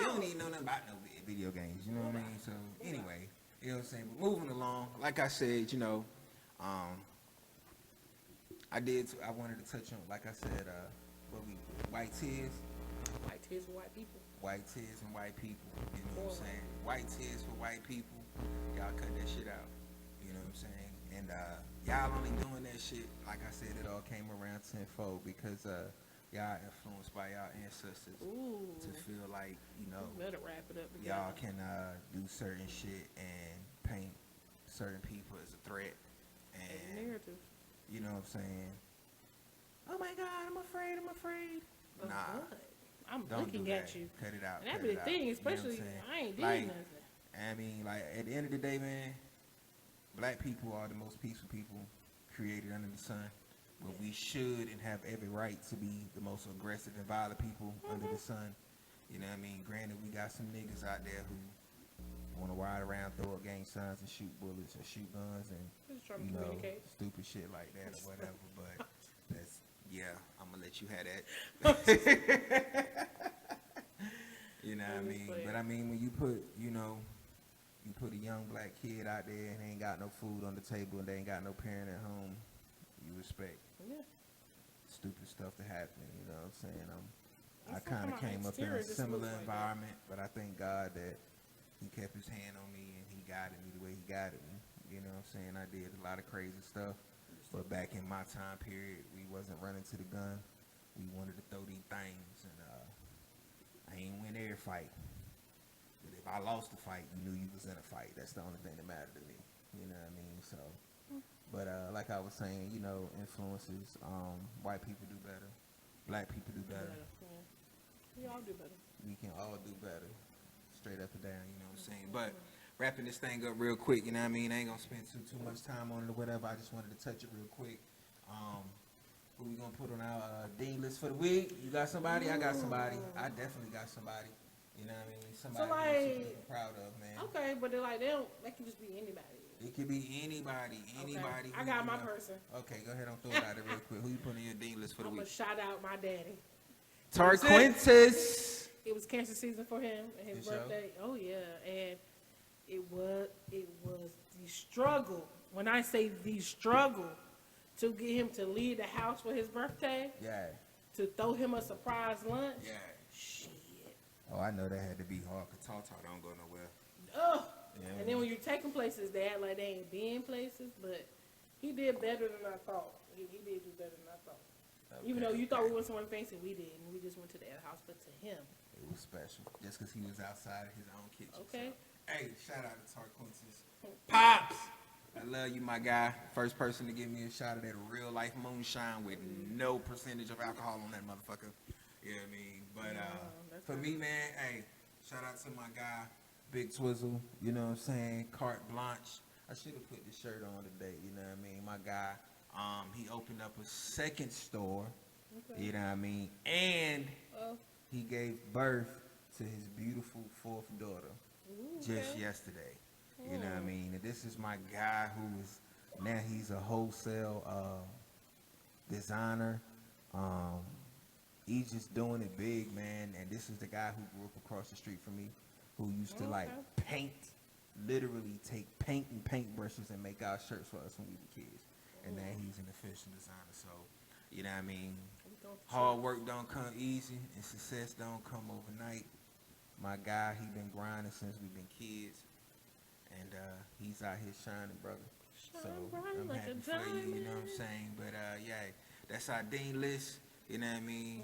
don't even know nothing about no video games. You know what I mean? So anyway, you know what I'm saying. But moving along, like I said, you know, I wanted to touch on, like I said, white tears. White tears for white people. White tears and white people. You know what I'm saying? White tears for white people. Y'all cut that shit out. You know what I'm saying? And y'all only doing that shit, like I said, it all came around tenfold because y'all influenced by y'all ancestors to feel like, you know, You better wrap it up together. y'all can do certain shit and paint certain people as a threat. And narrative. you know what I'm saying? Oh my God, I'm afraid. Of Nah. what? I'm Don't looking do at that. you. Cut it out. And that cut be it the out. thing, You know what I'm especially saying? I ain't did Like, nothing. I mean, like at the end of the day, man, black people are the most peaceful people created under the sun. But we should and have every right to be the most aggressive and violent people under the sun. You know what I mean? Granted, we got some niggas out there who want to ride around, throw up gang signs, and shoot bullets or shoot guns and Just trying to you know communicate. stupid shit like that or whatever. But that's I'm gonna let you have that. You know what I mean? But I mean, when you put, you put a young black kid out there and they ain't got no food on the table and they ain't got no parent at home, you expect stupid stuff to happen. You know what I'm saying? I kind of came up in a similar environment, but I thank God that he kept his hand on me and he guided me the way he guided me. You know what I'm saying? I did a lot of crazy stuff, but back in my time period, we wasn't running to the gun. We wanted to throw these things, and I ain't win every fight. But if I lost the fight, you knew you was in a fight. That's the only thing that mattered to me. You know what I mean? So, but like I was saying, you know, influences. White people do better. Black people do better. We all do better. We can all do better. Straight up and down, you know what I'm saying? But wrapping this thing up real quick, you know what I mean? I ain't gonna spend too much time on it or whatever. I just wanted to touch it real quick. Who we gonna put on our dean list for the week? You got somebody? I got somebody. I definitely got somebody. You know what I mean? Somebody So, I'm super proud of, man. Okay, but they're like, they can just be anybody. It could be anybody. Okay. I got my person. Okay, go ahead and throw it out there real quick. Who you putting on your dean list for the I'm week? gonna shout out my daddy. Tarquintus. It was cancer season for him and his birthday. Oh yeah, and it was the struggle. When I say the struggle, to get him to leave the house for his birthday. Yeah. To throw him a surprise lunch. Yeah. Shit. Oh, I know that had to be hard because Tata don't go nowhere. Oh. Yeah. And then when you're taking places, they act like they ain't been places, but he did better than I thought. He did do better than I thought. Okay. Even though you thought we went somewhere fancy, we didn't. We just went to the house, but to him, it was special. Just because he was outside of his own kitchen. Okay. So. Hey, shout out to Tarquintus. Pops! I love you, my guy. First person to give me a shot of that real life moonshine with no percentage of alcohol on that motherfucker. You know what I mean? But for me, man, hey, shout out to my guy, Big Twizzle. You know what I'm saying? Carte Blanche. I should have put this shirt on today. You know what I mean? My guy, he opened up a second store. Okay. You know what I mean? And he gave birth to his beautiful fourth daughter just yesterday. You know what I mean? And this is my guy who is, now he's a wholesale designer. He's just doing it big, man. And this is the guy who grew up across the street from me, who used to like paint, literally take paint and paintbrushes and make our shirts for us when we were kids. And now he's an official designer. So, you know what I mean? Hard work don't come easy, and success don't come overnight. My guy, he been grinding since we've been kids, and he's out here shining, brother. So I'm like happy for you, you know what I'm saying? But yeah, that's our dean list, you know what I mean?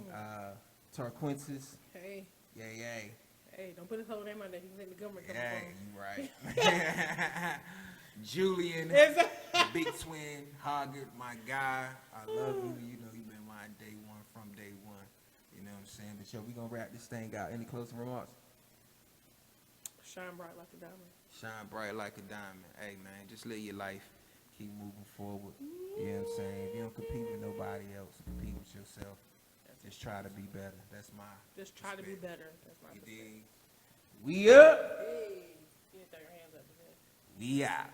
Tarquinsis, Hey, yay. hey, don't put his whole name on there. He's in the government. Yeah, you right. Julian, Big Twin, Hoggett, my guy. I love you. You know you've been my day one from day one. You know what I'm saying? But yo, we gonna wrap this thing out. Any closing remarks? Shine bright like a diamond. Shine bright like a diamond. Hey man, just live your life. Keep moving forward. You know what I'm saying? If you don't compete with nobody else, compete with yourself. Just try to be better. That's my. Just try to be better. That's my. You dig? We up. Hey, you didn't throw your hands up. We out.